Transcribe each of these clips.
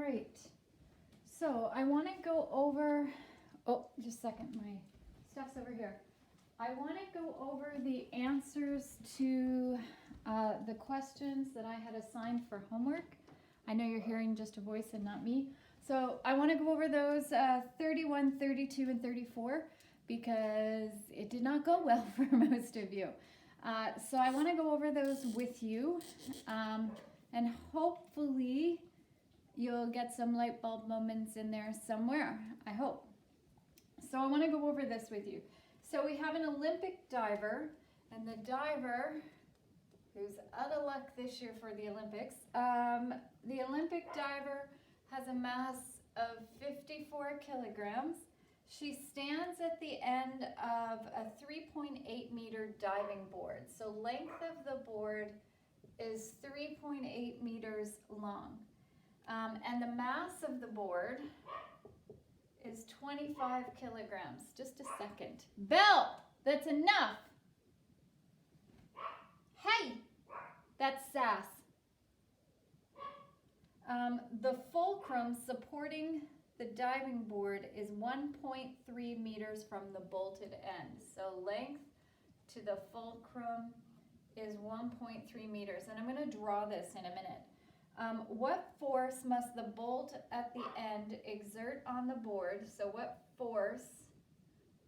right. So I want to go over, oh, just a second, my stuff's over here. I want to go over the answers to the questions that I had assigned for homework. I know you're hearing just a voice and not me. So I want to go over those 31, 32, and 34 because it did not go well for most of you. So I want to go over those with you, and hopefully you'll get some light bulb moments in there somewhere, I hope. So I want to go over this with you. So we have an Olympic diver, and the diver, who's out of luck this year for the Olympics, the Olympic diver has a mass of 54 kilograms. She stands at the end of a 3.8 meter diving board. So length of the board is 3.8 meters long. And the mass of the board is 25 kilograms. Just a second. Belle, that's enough. Hey, that's Sass. The fulcrum supporting the diving board is 1.3 meters from the bolted end. So length to the fulcrum is 1.3 meters. And I'm going to draw this in a minute. What force must the bolt at the end exert on the board? So what force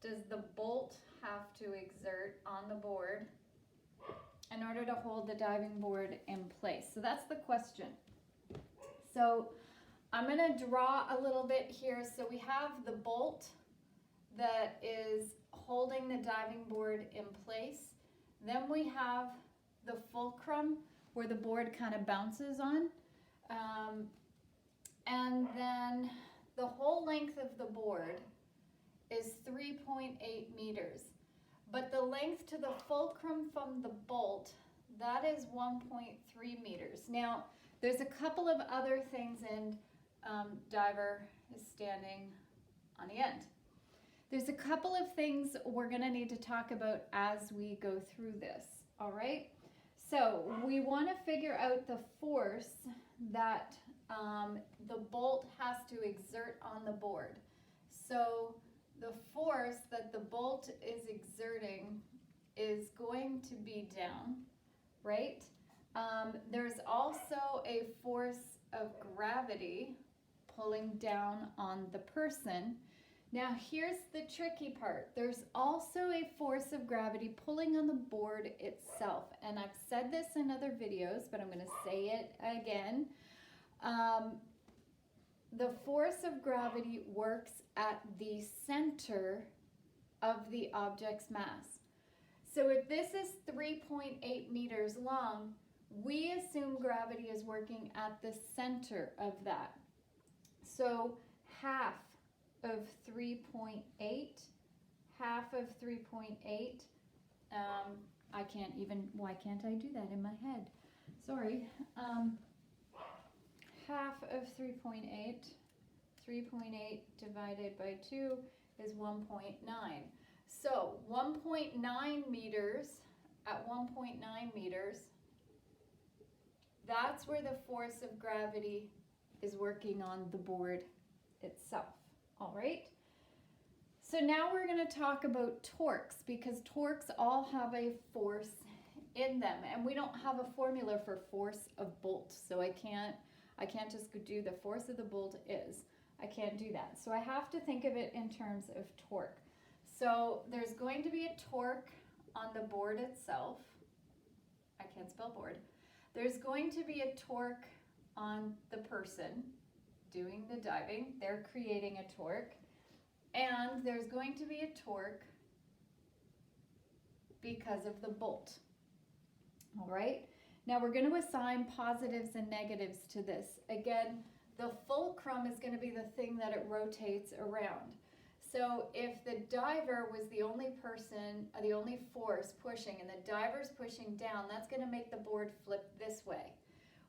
does the bolt have to exert on the board in order to hold the diving board in place? So that's the question. So I'm going to draw a little bit here. So we have the bolt that is holding the diving board in place. Then we have the fulcrum where the board kind of bounces on. And then the whole length of the board is 3.8 meters. But the length to the fulcrum from the bolt, that is 1.3 meters. Now, there's a couple of other things, and diver is standing on the end. There's a couple of things we're going to need to talk about as we go through this, all right? So we want to figure out the force that the bolt has to exert on the board. So the force that the bolt is exerting is going to be down, right? There's also a force of gravity pulling down on the person. Now here's the tricky part. There's also a force of gravity pulling on the board itself. And I've said this in other videos, but I'm going to say it again. The force of gravity works at the center of the object's mass. So if this is 3.8 meters long, we assume gravity is working at the center of that. So half of 3.8, I can't even, why can't I do that in my head? Sorry. Half of 3.8 divided by 2 is 1.9. So 1.9 meters, at 1.9 meters, that's where the force of gravity is working on the board itself, all right? So now we're going to talk about torques, because torques all have a force in them, and we don't have a formula for force of bolt, so I can't just do the force of the bolt is. I can't do that. So I have to think of it in terms of torque. So there's going to be a torque on the board itself. I can't spell board. There's going to be a torque on the person doing the diving. They're creating a torque. And there's going to be a torque because of the bolt. All right? Now we're going to assign positives and negatives to this. Again, the fulcrum is going to be the thing that it rotates around. So if the diver was the only person, the only force pushing, and the diver's pushing down, that's going to make the board flip this way,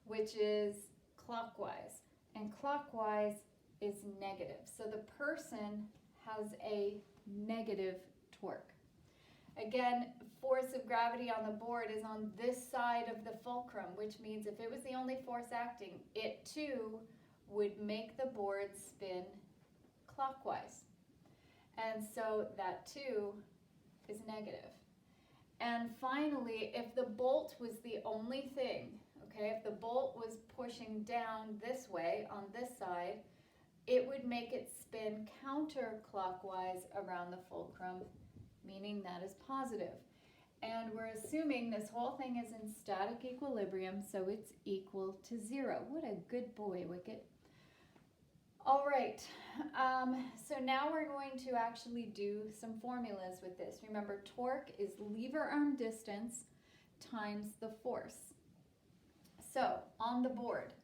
which is clockwise. And clockwise is negative. So the person has a negative torque. Again, force of gravity on the board is on this side of the fulcrum, which means if it was the only force acting, it too would make the board spin clockwise. And so that 2 is negative. And finally, if the bolt was the only thing, okay, if the bolt was pushing down this way on this side, it would make it spin counterclockwise around the fulcrum, meaning that is positive. And we're assuming this whole thing is in static equilibrium, so it's equal to 0. What a good boy, Wicket. All right, so now we're going to actually do some formulas with this. Remember, torque is lever arm distance times the force. So on the board,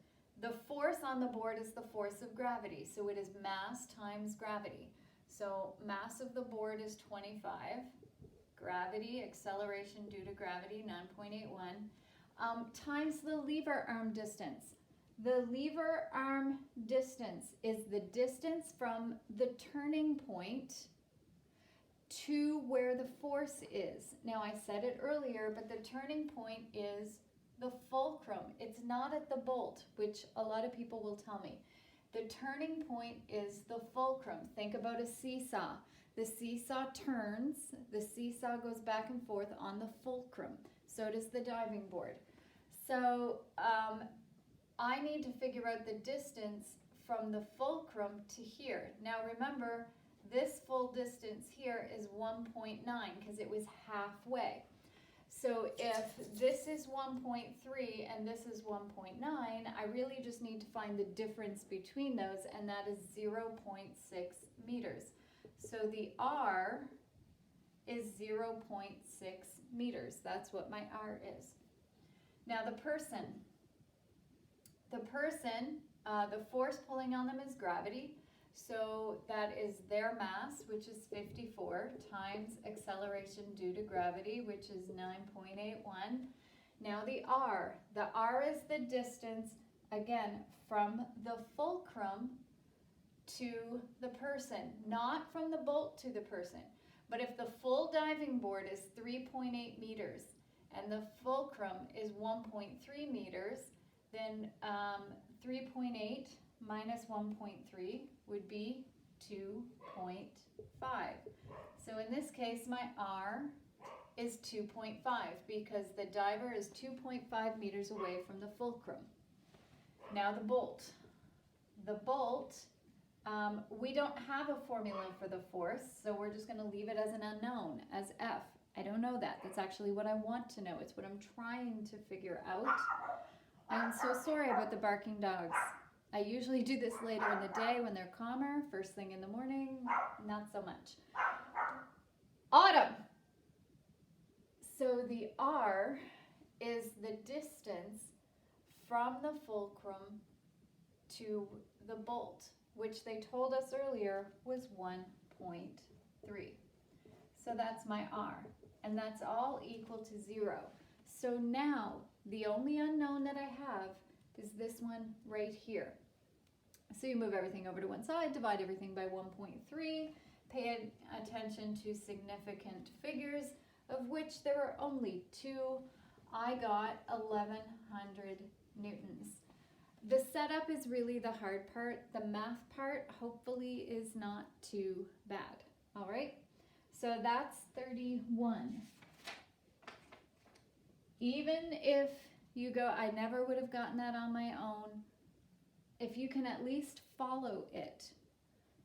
the force on the board is the force of gravity. So it is mass times gravity. So mass of the board is 25. Gravity, acceleration due to gravity, 9.81, times the lever arm distance. The lever arm distance is the distance from the turning point to where the force is. Now I said it earlier, but the turning point is the fulcrum. It's not at the bolt, which a lot of people will tell me. The turning point is the fulcrum. Think about a seesaw. The seesaw turns, the seesaw goes back and forth on the fulcrum. So does the diving board. So I need to figure out the distance from the fulcrum to here. Now remember, this full distance here is 1.9 because it was halfway. So if this is 1.3 and this is 1.9, I really just need to find the difference between those, and that is 0.6 meters. So the R is 0.6 meters. That's what my R is. Now the person, the force pulling on them is gravity. So that is their mass, which is 54, times acceleration due to gravity, which is 9.81. Now the R is the distance, again, from the fulcrum to the person, not from the bolt to the person. But if the full diving board is 3.8 meters and the fulcrum is 1.3 meters, then 3.8 minus 1.3 would be 2.5. So in this case, my R is 2.5 because the diver is 2.5 meters away from the fulcrum. Now the bolt. The bolt, we don't have a formula for the force, so we're just going to leave it as an unknown, as F. I don't know that. That's actually what I want to know. It's what I'm trying to figure out. I'm so sorry about the barking dogs. I usually do this later in the day when they're calmer. First thing in the morning, not so much. Autumn. So the R is the distance from the fulcrum to the bolt, which they told us earlier was 1.3. So that's my R, and that's all equal to 0. So now the only unknown that I have is this one right here. So you move everything over to one side, divide everything by 1.3, pay attention to significant figures, of which there are only 2. I got 1100 newtons. The setup is really the hard part. The math part hopefully is not too bad. All right, so that's 31. Even if you go, I never would have gotten that on my own. If you can at least follow it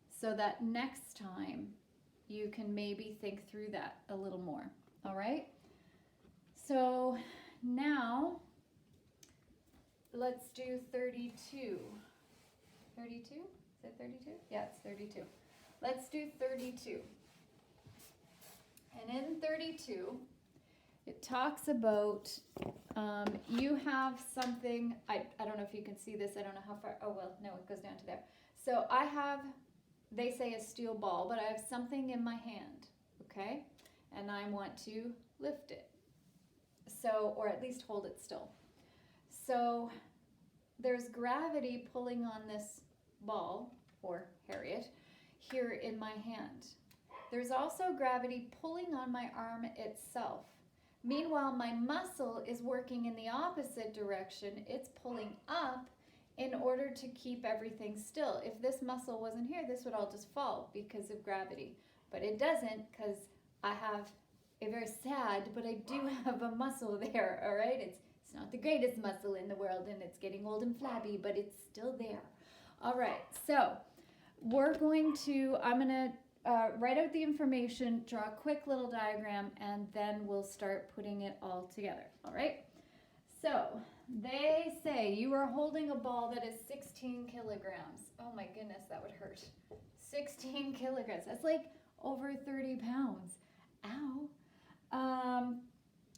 so that next time you can maybe think through that a little more. All right, so now let's do 32. 32? Is it 32? Yeah, it's 32. Let's do 32. And in 32, it talks about, you have something, I don't know if you can see this, I don't know how far, oh well, no, it goes down to there. So I have, they say a steel ball, but I have something in my hand, okay? And I want to lift it. So, or at least hold it still. So there's gravity pulling on this ball, or Harriet, here in my hand. There's also gravity pulling on my arm itself. Meanwhile, my muscle is working in the opposite direction. It's pulling up in in order to keep everything still. If this muscle wasn't here, this would all just fall because of gravity. But it doesn't, because I have a very sad, but I do have a muscle there, all right? It's not the greatest muscle in the world, and it's getting old and flabby, but it's still there. All right, so we're going to, I'm going to write out the information, draw a quick little diagram, and then we'll start putting it all together, all right? So they say you are holding a ball that is 16 kilograms. Oh my goodness, that would hurt. 16 kilograms, that's like over 30 pounds. Ow.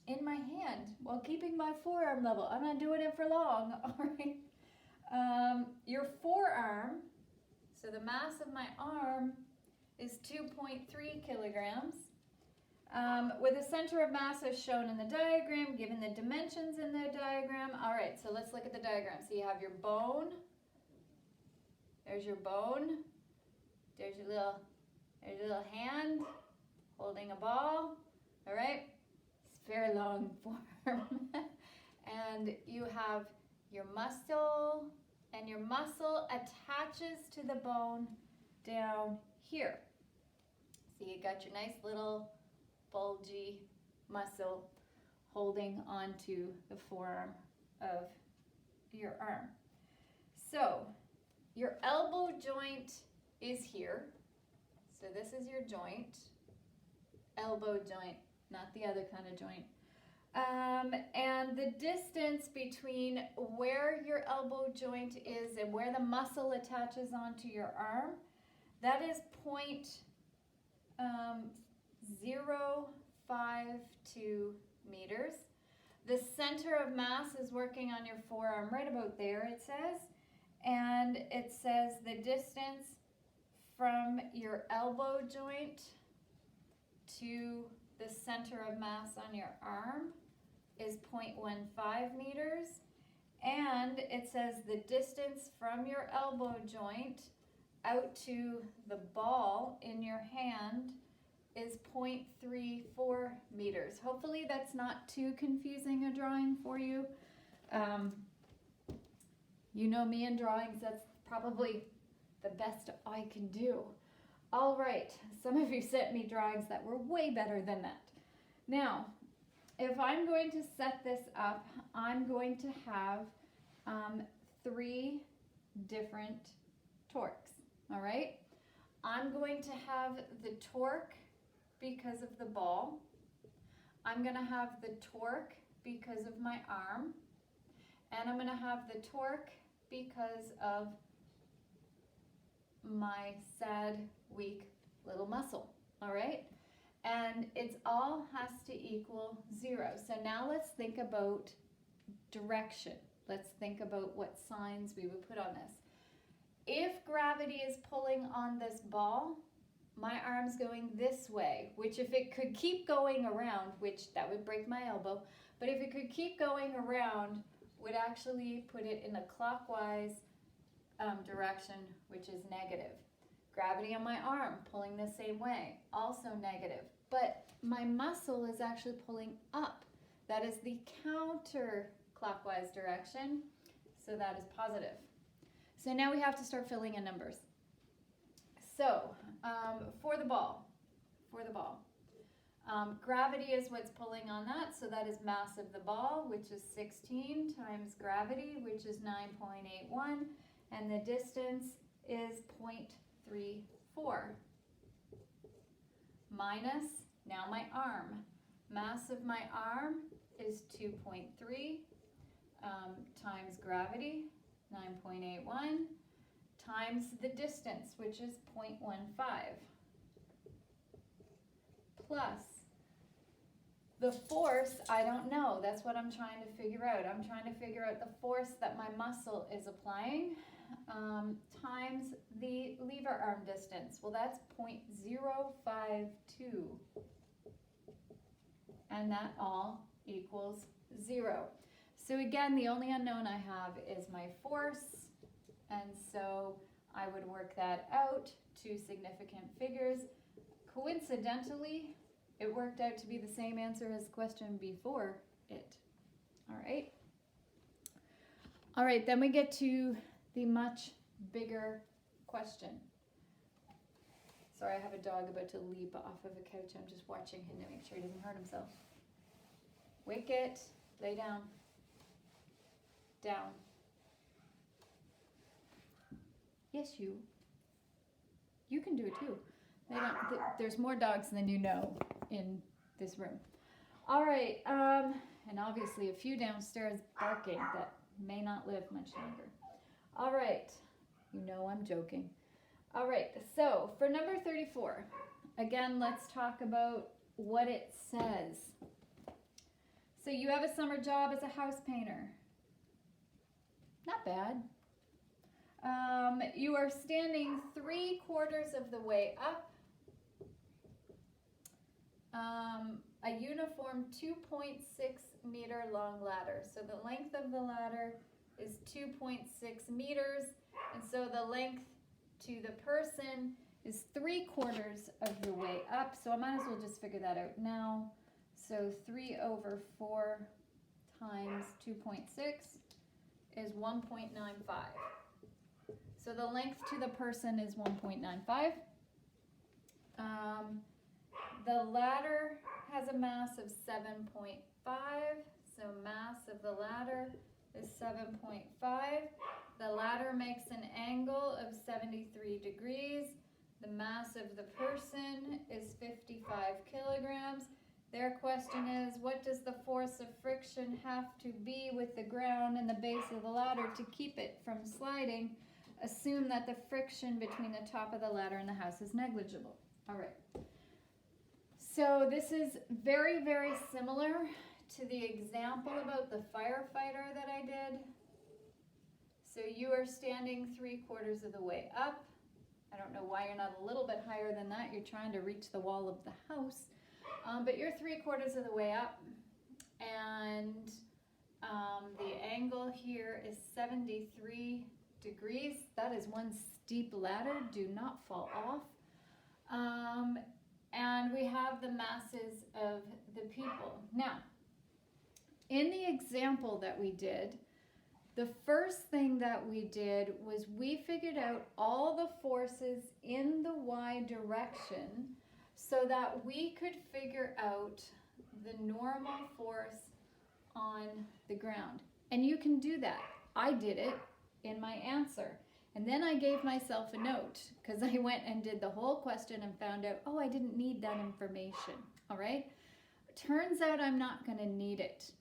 In my hand while keeping my forearm level. I'm not doing it for long, all right? Your forearm, so the mass of my arm is 2.3 kilograms. With the center of mass as shown in the diagram, given the dimensions in the diagram. All right, so let's look at the diagram. So you have your bone. There's your bone. There's your little hand holding a ball. All right, it's very long form. And you have your muscle, and your muscle attaches to the bone down here. So you got your nice little bulgy muscle holding onto the forearm of your arm. So your elbow joint is here. So this is your joint, elbow joint, not the other kind of joint. And the distance between where your elbow joint is and where the muscle attaches onto your arm, that is 0.052 meters. The center of mass is working on your forearm right about there, it says. And it says the distance from your elbow joint to the center of mass on your arm is 0.15 meters. And it says the distance from your elbow joint out to the ball in your hand is 0.34 meters. Hopefully that's not too confusing a drawing for you. You know me in drawings, that's probably the best I can do. All right, some of you sent me drawings that were way better than that. Now, if I'm going to set this up, I'm going to have 3 different torques, all right? I'm going to have the torque because of the ball. I'm going to have the torque because of my arm. And I'm going to have the torque because of my sad, weak little muscle, all right? And it's all has to equal 0. So now let's think about direction. Let's think about what signs we would put on this. If gravity is pulling on this ball, my arm's going this way, which if it could keep going around, which that would break my elbow, but if it could keep going around, would actually put it in a clockwise direction, which is negative. Gravity on my arm pulling the same way, also negative. But my muscle is actually pulling up. That is the counterclockwise direction, so that is positive. So now we have to start filling in numbers. So for the ball, gravity is what's pulling on that, so that is mass of the ball, which is 16 times gravity, which is 9.81, and the distance is 0.34. Minus, now my arm. Mass of my arm is 2.3 times gravity, 9.81, times the distance, which is 0.15, plus the force, I don't know. That's what I'm trying to figure out. I'm trying to figure out the force that my muscle is applying times the lever arm distance. Well, that's 0.052. And that all equals 0. So again, the only unknown I have is my force. And so I would work that out to significant figures. Coincidentally, it worked out to be the same answer as the question before it. All right. All right, then we get to the much bigger question. Sorry, I have a dog about to leap off of a couch. I'm just watching him to make sure he doesn't hurt himself. Wicket, lay down. Down. Yes, you. You can do it too. There's more dogs than you know in this room. All right, and obviously a few downstairs barking that may not live much longer. All right, you know I'm joking. All right, so for number 34, again, let's talk about what it says. So you have a summer job as a house painter. Not bad. You are standing 3/4 of the way up. A uniform 2.6 meter long ladder. So the length of the ladder is 2.6 meters, and so the length to the person is 3/4 of the way up. So I might as well just figure that out now. So 3/4 times 2.6 is 1.95. So the length to the person is 1.95. The ladder has a mass of 7.5. So mass of the ladder is 7.5. The ladder makes an angle of 73 degrees. The mass of the person is 55 kilograms. Their question is, what does the force of friction have to be with the ground and the base of the ladder to keep it from sliding? Assume that the friction between the top of the ladder and the house is negligible. All right. So this is very, very similar to the example about the firefighter that I did. So you are standing 3/4 of the way up. I don't know why you're not a little bit higher than that. You're trying to reach the wall of the house. But you're 3/4 of the way up. And the angle here is 73 degrees. That is one steep ladder. Do not fall off. And we have the masses of the people. Now, in the example that we did, the first thing that we did was we figured out all the forces in the y direction so that we could figure out the normal force on the ground. And you can do that. I did it in my answer. And then I gave myself a note because I went and did the whole question and found out, oh, I didn't need that information. All right. Turns out I'm not going to need it.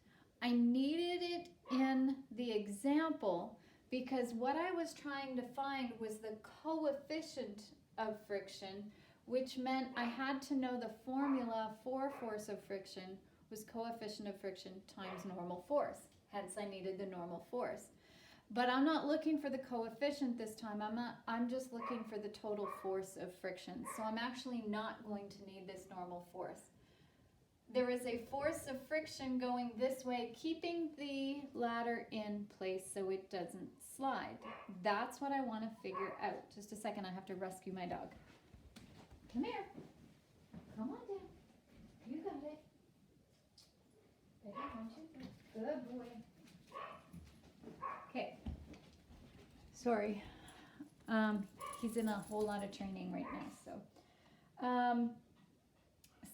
I needed it in the example because what I was trying to find was the coefficient of friction, which meant I had to know the formula for force of friction was coefficient of friction times normal force. Hence, I needed the normal force. But I'm not looking for the coefficient this time. I'm just looking for the total force of friction. So I'm actually not going to need this normal force. There is a force of friction going this way, keeping the ladder in place so it doesn't slide. That's what I want to figure out. Just a second, I have to rescue my dog. Come here. Come on down. You got it. Baby, don't you? Good boy. Okay. Sorry. He's in a whole lot of training right now,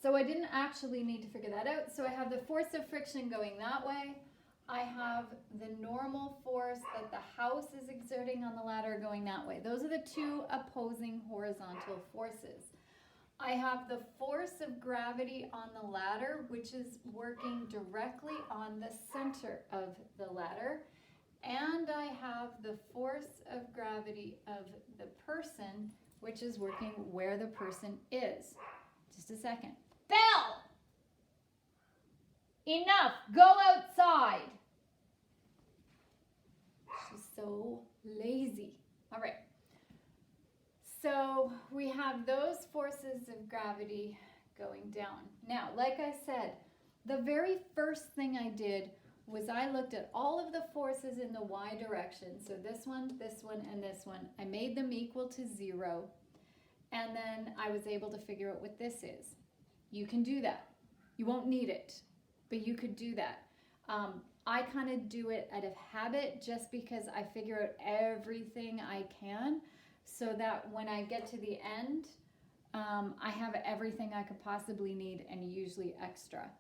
so I didn't actually need to figure that out. So I have the force of friction going that way. I have the normal force that the house is exerting on the ladder going that way. Those are the two opposing horizontal forces. I have the force of gravity on the ladder, which is working directly on the center of the ladder. And I have the force of gravity of the person, which is working where the person is. Just a second. Belle! Enough! Go outside! She's so lazy. All right. So we have those forces of gravity going down. Now, like I said, the very first thing I did was I looked at all of the forces in the y direction. So this one, and this one. I made them equal to 0. And then I was able to figure out what this is. You can do that. You won't need it, but you could do that. I kind of do it out of habit just because I figure out everything I can so that when I get to the end, I have everything I could possibly need and usually extra.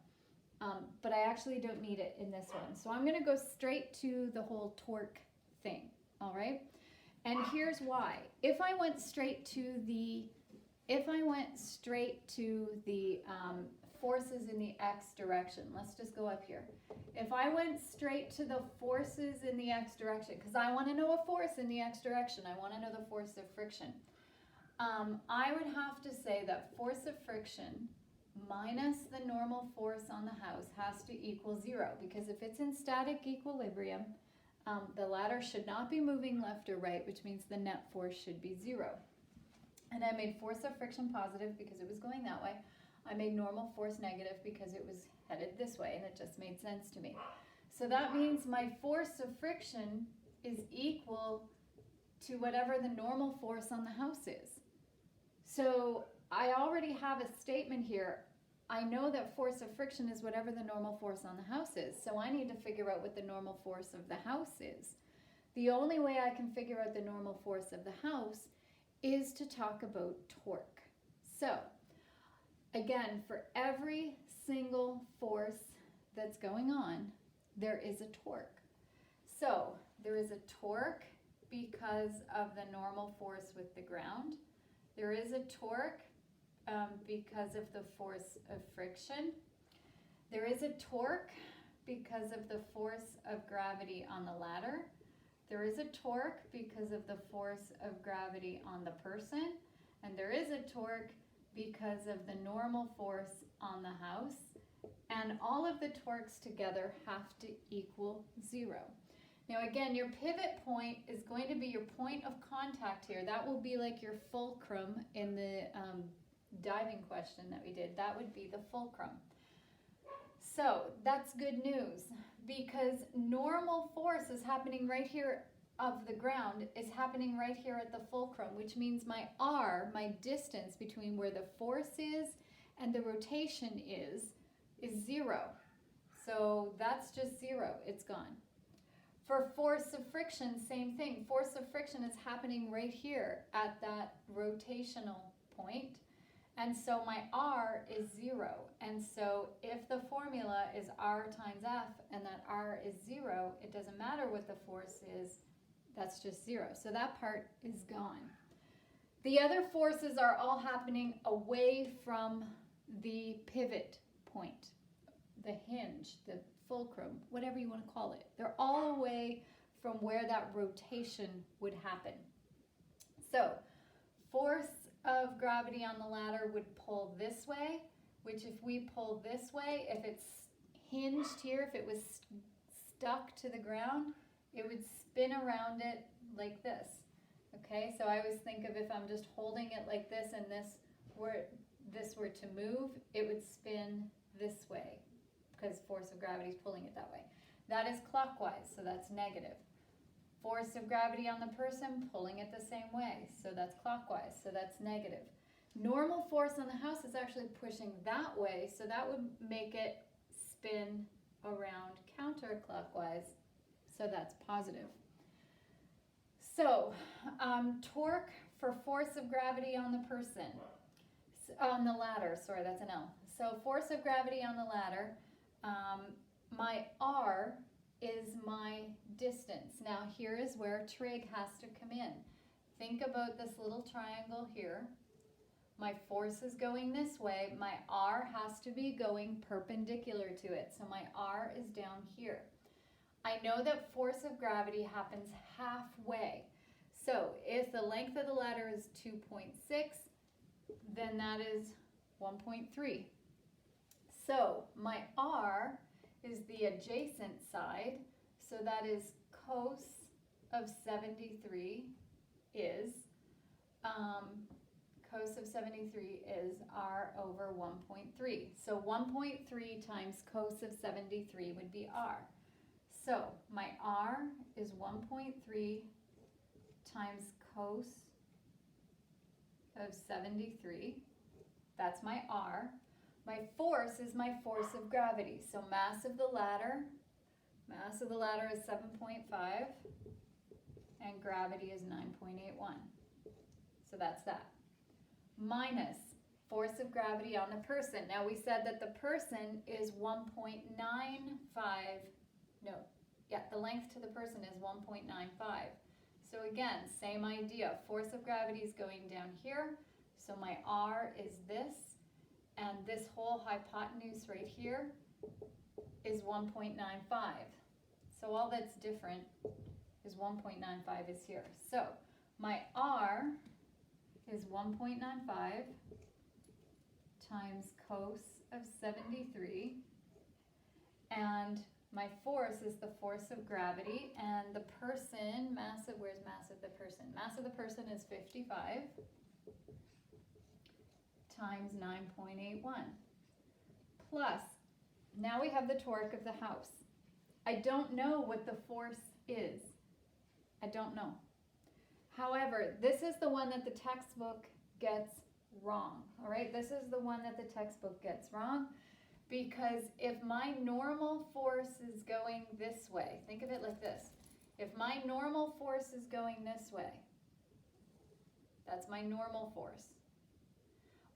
But I actually don't need it in this one. So I'm going to go straight to the whole torque thing, all right? And here's why. If I went straight to the forces in the x direction, let's just go up here. If I went straight to the forces in the x direction, because I want to know a force in the x direction, I want to know the force of friction. I would have to say that force of friction minus the normal force on the house has to equal 0, because if it's in static equilibrium, the ladder should not be moving left or right, which means the net force should be 0. And I made force of friction positive because it was going that way. I made normal force negative because it was headed this way, and it just made sense to me. So that means my force of friction is equal to whatever the normal force on the house is. So I already have a statement here. I know that force of friction is whatever the normal force on the house is. So I need to figure out what the normal force of the house is. The only way I can figure out the normal force of the house is to talk about torque. So again, for every single force that's going on, there is a torque. So there is a torque because of the normal force with the ground. There is a torque because of the force of friction. There is a torque because of the force of gravity on the ladder. There is a torque because of the force of gravity on the person. And there is a torque because of the normal force on the house. And all of the torques together have to equal 0. Now again, your pivot point is going to be your point of contact here. That will be like your fulcrum in the diving question that we did. That would be the fulcrum. So that's good news, because normal force is happening right here of the ground, is happening right here at the fulcrum, which means my R, my distance between where the force is and the rotation is 0. So that's just 0, it's gone. For force of friction, same thing. Force of friction is happening right here at that rotational point. And so my R is 0. And so if the formula is R times F and that R is 0, it doesn't matter what the force is, that's just 0. So that part is gone. The other forces are all happening away from the pivot point, the hinge, the fulcrum, whatever you want to call it. They're all away from where that rotation would happen. So force of gravity on the ladder would pull this way, which if we pull this way, if it's hinged here, if it was stuck to the ground, it would spin around it like this. Okay, so I always think of if I'm just holding it like this and this were to move, it would spin this way because force of gravity is pulling it that way. That is clockwise, so that's negative. Force of gravity on the person, pulling it the same way, so that's clockwise, so that's negative. Normal force on the house is actually pushing that way, so that would make it spin around counterclockwise, so that's positive. So, torque for force of gravity on the person, on the ladder, sorry, that's an L. So force of gravity on the ladder, my R is my distance. Now here is where trig has to come in. Think about this little triangle here. My force is going this way. My R has to be going perpendicular to it. So my R is down here. I know that force of gravity happens halfway. So if the length of the ladder is 2.6, then that is 1.3. So my R is the adjacent side, so that is cos of 73 is, cos of 73 is R over 1.3. So 1.3 times cos of 73 would be R. So my R is 1.3 times cos of 73. That's my R. My force is my force of gravity. So mass of the ladder Mass of the ladder is 7.5 and gravity is 9.81. So that's that. Minus force of gravity on the person. Now we said that the person is 1.95, the length to the person is 1.95. So again, same idea. Force of gravity is going down here. So my R is this, and this whole hypotenuse right here is 1.95. So all that's different is 1.95 is here. So my R is 1.95 times cos of 73, and my force is the force of gravity, and the person, where's mass of the person? Mass of the person is 55 times 9.81 plus, now we have the torque of the house. I don't know what the force is. I don't know. However, this is the one that the textbook gets wrong, all right? This is the one that the textbook gets wrong, because if my normal force is going this way, think of it like this. If my normal force is going this way, that's my normal force.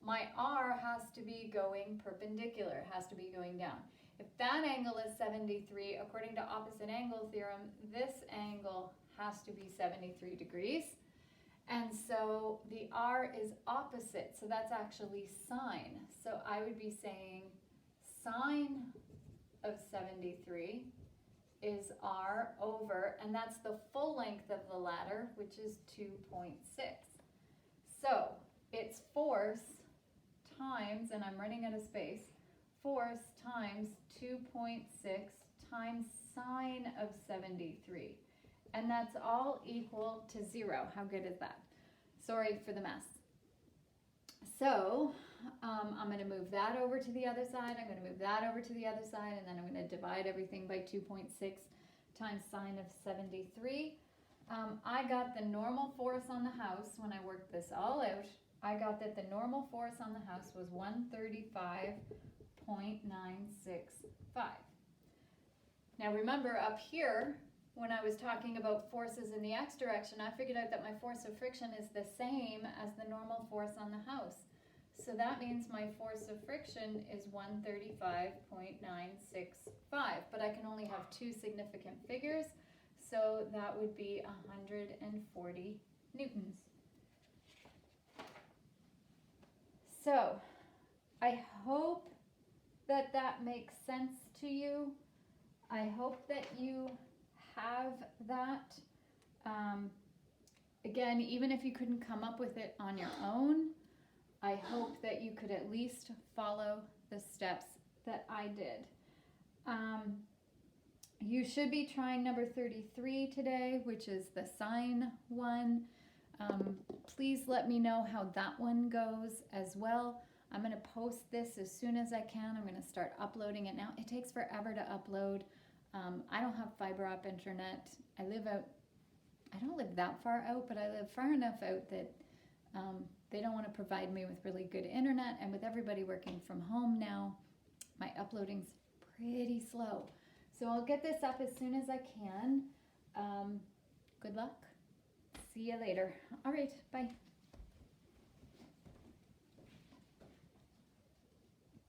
My R has to be going perpendicular, it has to be going down. If that angle is 73, according to opposite angle theorem, this angle has to be 73 degrees. And so the R is opposite, so that's actually sine. So I would be saying sine of 73 is R over, and that's the full length of the ladder, which is 2.6. So it's force times, and I'm running out of space, force times 2.6 times sine of 73. And that's all equal to 0. How good is that? Sorry for the mess. So I'm going to move that over to the other side. I'm going to move that over to the other side. And then I'm going to divide everything by 2.6 times sine of 73. I got the normal force on the house when I worked this all out. I got that the normal force on the house was 135.965. Now remember up here, when I was talking about forces in the x direction, I figured out that my force of friction is the same as the normal force on the house. So that means my force of friction is 135.965, but I can only have two significant figures, so that would be 140 newtons. So I hope that that makes sense to you. I hope that you have that. Again, even if you couldn't come up with it on your own, I hope that you could at least follow the steps that I did. You should be trying number 33 today, which is the sine one. Please let me know how that one goes as well. I'm going to post this as soon as I can. I'm going to start uploading it now. It takes forever to upload. I don't have fiber optic internet. I don't live that far out, but I live far enough out that they don't want to provide me with really good internet. And with everybody working from home now, my uploading's pretty slow. So I'll get this up as soon as I can. Good luck. See you later. All right, bye.